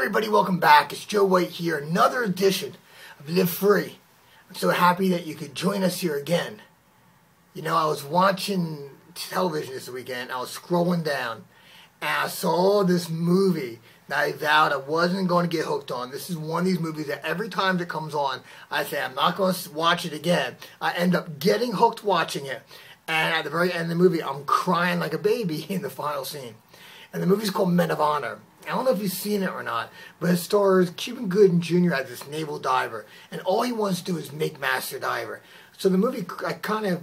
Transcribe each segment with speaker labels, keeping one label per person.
Speaker 1: everybody, welcome back. It's Joe White here, another edition of Live Free. I'm so happy that you could join us here again. You know, I was watching television this weekend, I was scrolling down, and I saw this movie that I vowed I wasn't going to get hooked on. This is one of these movies that every time it comes on, I say I'm not going to watch it again. I end up getting hooked watching it, and at the very end of the movie, I'm crying like a baby in the final scene. And the movie's called Men of Honor. I don't know if you've seen it or not, but it stars Cuban Gooden Jr. as this naval diver, and all he wants to do is make master diver. So the movie kind of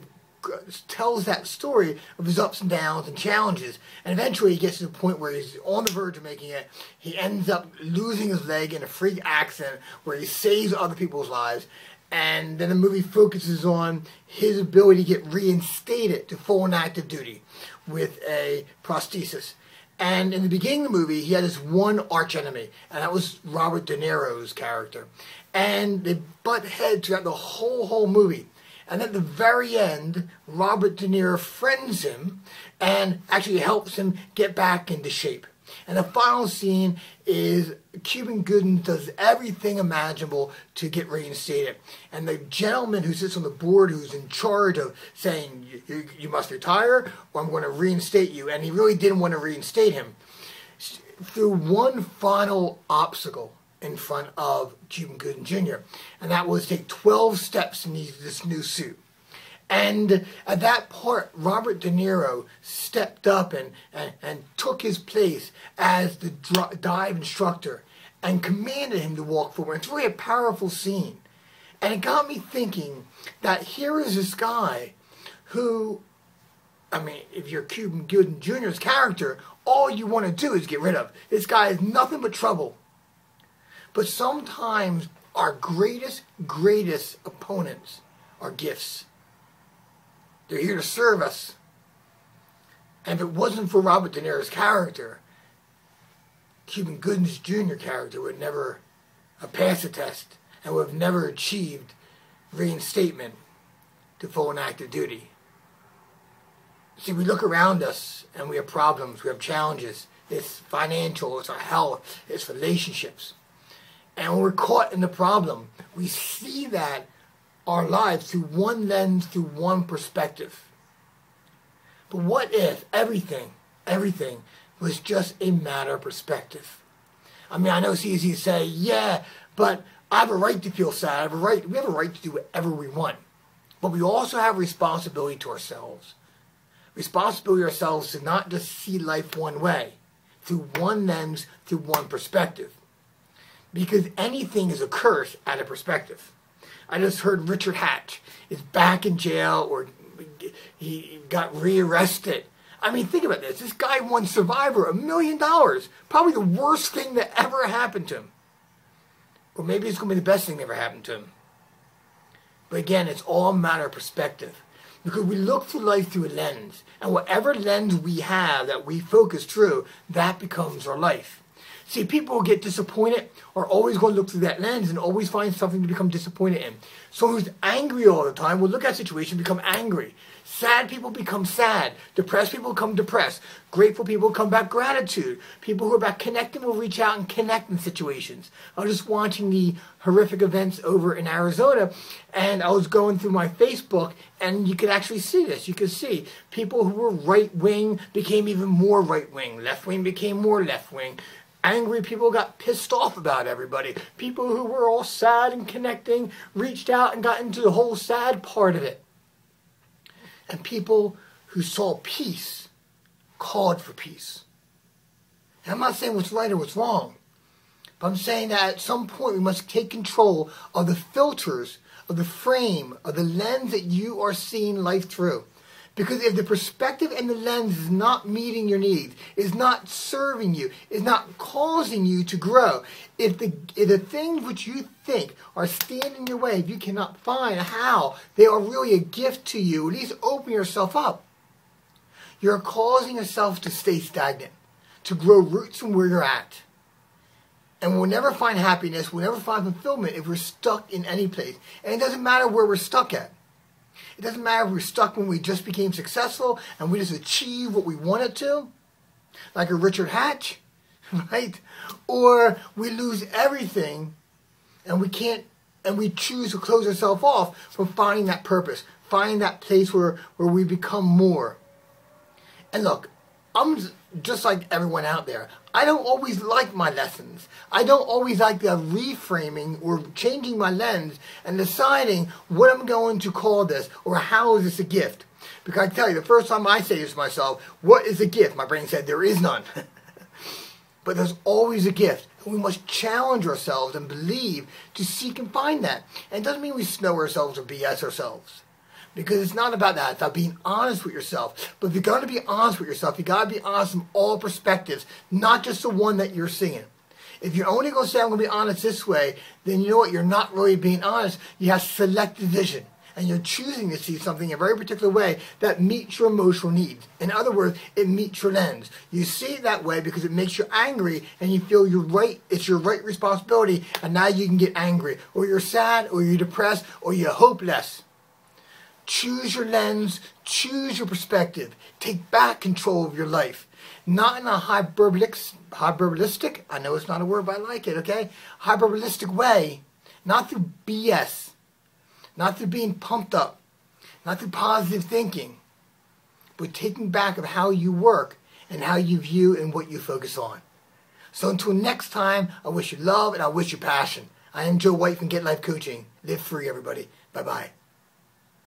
Speaker 1: tells that story of his ups and downs and challenges, and eventually he gets to the point where he's on the verge of making it. He ends up losing his leg in a freak accident where he saves other people's lives, and then the movie focuses on his ability to get reinstated to full and active duty with a prosthesis. And in the beginning of the movie, he had this one arch enemy, and that was Robert De Niro's character. And they butt heads throughout the whole movie. And at the very end, Robert De Niro friends him and actually helps him get back into shape. And the final scene is Cuban Gooden does everything imaginable to get reinstated. And the gentleman who sits on the board, who's in charge of saying, you must retire or I'm going to reinstate you. And he really didn't want to reinstate him. Through one final obstacle in front of Cuban Gooden Jr. And that was take 12 steps in this new suit. And at that part, Robert De Niro stepped up and took his place as the dive instructor and commanded him to walk forward. It's really a powerful scene. And it got me thinking that here is this guy who, I mean, if you're Cuban Gooden Jr.'s character, all you want to do is get rid of. This guy is nothing but trouble. But sometimes our greatest opponents are gifts. They're here to serve us. And if it wasn't for Robert De Niro's character, Cuban Gooden's Jr. character would never have passed the test and would have never achieved reinstatement to full and active duty. See, we look around us and we have problems, we have challenges. It's financial, it's our health, it's relationships. And when we're caught in the problem, we see that our lives through one lens, through one perspective. But what if everything was just a matter of perspective? I mean, I know it's easy to say, yeah, but I have a right to feel sad. We have a right to do whatever we want. But we also have responsibility to ourselves. Responsibility to ourselves to not just see life one way, through one lens, through one perspective. Because anything is a curse out of perspective. I just heard Richard Hatch is back in jail or he got rearrested. I mean, think about this. This guy won Survivor, $1 million. Probably the worst thing that ever happened to him. Or maybe it's going to be the best thing that ever happened to him. But again, it's all a matter of perspective. Because we look through life through a lens. And whatever lens we have that we focus through, that becomes our life. See, people who get disappointed are always going to look through that lens and always find something to become disappointed in. Someone who's angry all the time will look at a situation and become angry. Sad people become sad. Depressed people become depressed. Grateful people come back gratitude. People who are back connected will reach out and connect in situations. I was just watching the horrific events over in Arizona, and I was going through my Facebook, and you could actually see this. You could see people who were right-wing became even more right-wing. Left-wing became more left-wing. Angry people got pissed off about everybody. People who were all sad and connecting reached out and got into the whole sad part of it. And people who saw peace called for peace. And I'm not saying what's right or what's wrong, but I'm saying that at some point we must take control of the filters, of the frame, of the lens that you are seeing life through. Because if the perspective and the lens is not meeting your needs, is not serving you, is not causing you to grow, if the things which you think are standing in your way, if you cannot find how they are really a gift to you, at least open yourself up. You're causing yourself to stay stagnant, to grow roots from where you're at. And we'll never find happiness, we'll never find fulfillment if we're stuck in any place. And it doesn't matter where we're stuck at. It doesn't matter if we're stuck when we just became successful and we just achieved what we wanted to, like a Richard Hatch. right? Or we lose everything and we choose to close ourselves off from finding that purpose, finding that place where we become more. And look, I'm just like everyone out there. I don't always like my lessons. I don't always like the reframing or changing my lens and deciding what I'm going to call this or how is this a gift. Because I tell you, the first time I say this to myself, what is a gift? My brain said, there is none. But there's always a gift. And we must challenge ourselves and believe to seek and find that. And it doesn't mean we snow ourselves or BS ourselves. Because it's not about that. It's about being honest with yourself. But if you're going to be honest with yourself, you got to be honest from all perspectives, not just the one that you're seeing. If you're only going to say, I'm going to be honest this way, then you know what? You're not really being honest. You have selective vision. And you're choosing to see something in a very particular way that meets your emotional needs. In other words, it meets your lens. You see it that way because it makes you angry and you feel you're right. It's your right responsibility. And now you can get angry. Or you're sad, or you're depressed, or you're hopeless. Choose your lens, choose your perspective. Take back control of your life. Not in a hyperbolistic, I know it's not a word, but I like it, okay? Hyperbolistic way. Not through BS. Not through being pumped up. Not through positive thinking. But taking back of how you work and how you view and what you focus on. So until next time, I wish you love and I wish you passion. I am Joe White from Get Life Coaching. Live free, everybody. Bye-bye.